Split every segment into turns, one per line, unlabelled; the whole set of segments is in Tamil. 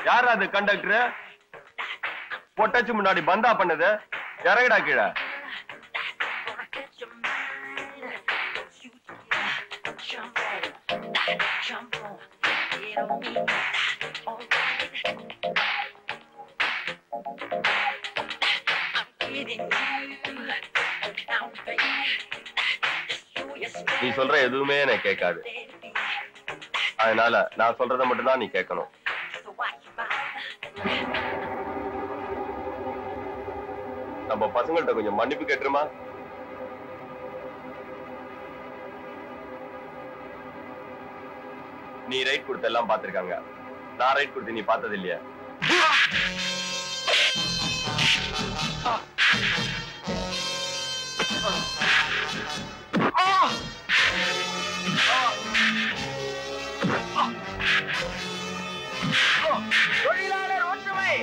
யார் அது கண்டக்டர்? பொட்டச்சு முன்னாடி பந்தா பண்ணது இறங்கடா கீழே. நீ சொல்ற எதுவுமே எனக்கு கேட்காது. அதனால நான் சொல்றத மட்டும்தான் நீ கேட்கணும். நம்ம பசங்கள்ட்ட கொஞ்சம் மன்னிப்பு கேட்டுருமா? நீ ரைட் கொடுத்த எல்லாம் பாத்திருக்காங்க, நான் ரைட் கொடுத்து நீ பார்த்தது இல்லையா?
தொழிலாளர் ஒற்றுமை.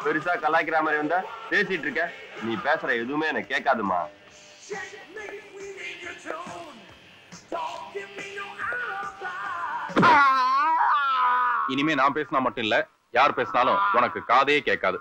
பெருசா கலாய்க்கிற மாதிரி வந்தா பேசிட்டு இருக்க. நீ பேசுற எதுவுமே எனக்கு கேட்காதுமா.
இனிமே நான் பேசினா மட்டும் இல்ல, யார் பேசினாலும் உனக்கு காதே கேட்காது.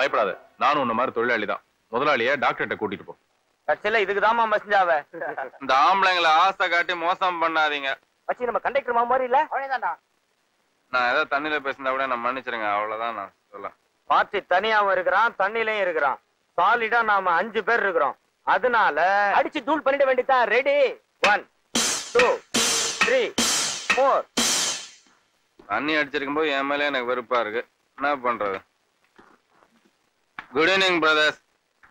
பயப்படாத, நானும் உன்ன மாதிரி தொழிலாளி தான். முதலாளிய டாக்டர்கிட்ட கூட்டிட்டு போ.
கட்சியில இதுக்குதாமா மசிஞ்சாவ.
இந்த ஆம்பளைங்களை ஆசை காட்டி மோசம் பண்ணாதீங்க.
வச்சு நம்ம கண்டக்டர் மாமா மாதிரி இல்ல. அவ்வளவுதான்டா.
நான் ஏதோ தண்ணியில பேசினா கூட நான் மன்னிச்சிருங்க, அவ்வளவுதான் நான் சொல்ல.
பார்ட்டி தனியாவும் இருக்கிறான், தண்ணிலையும் இருக்கிறான். சாலிடா நாம 5 பேர் இருக்கிறோம். அதனால அடிச்சு தூள் பண்ணிட வேண்டியதான். ரெடி 1 2 3 4.
தண்ணி அடிச்சிருக்கும் போது என் மேலே எனக்கு வெறுப்பா இருக்கு. என்ன பண்றது? Good evening brothers.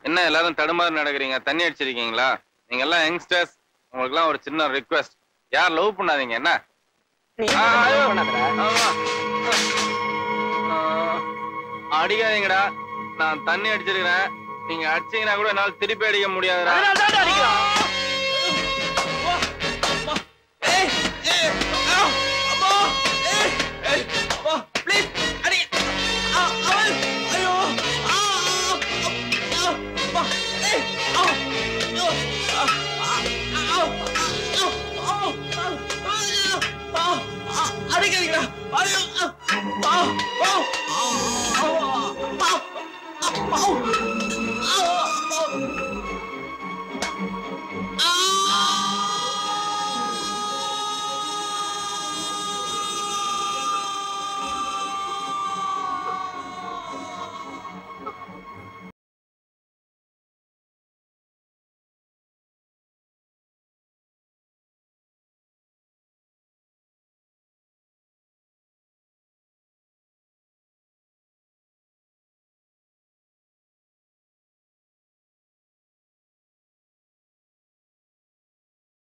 என்ன எல்லாரும் தடுமாறு நடக்கிறீங்க? தண்ணி அடிச்சிருக்கீங்களா? நீங்க எல்லாம் யங்ஸ்டர்ஸ், உங்களுக்கு எல்லாம் ஒரு சின்ன ரிக்வெஸ்ட். யார் லவ் பண்ணாதீங்க. என்ன அடிக்காதீங்கடா. நான் தண்ணி அடிச்சிருக்கிறேன், நீங்க அடிச்சீங்கன்னா கூட என்னால திருப்பி அடிக்க முடியாதுடா.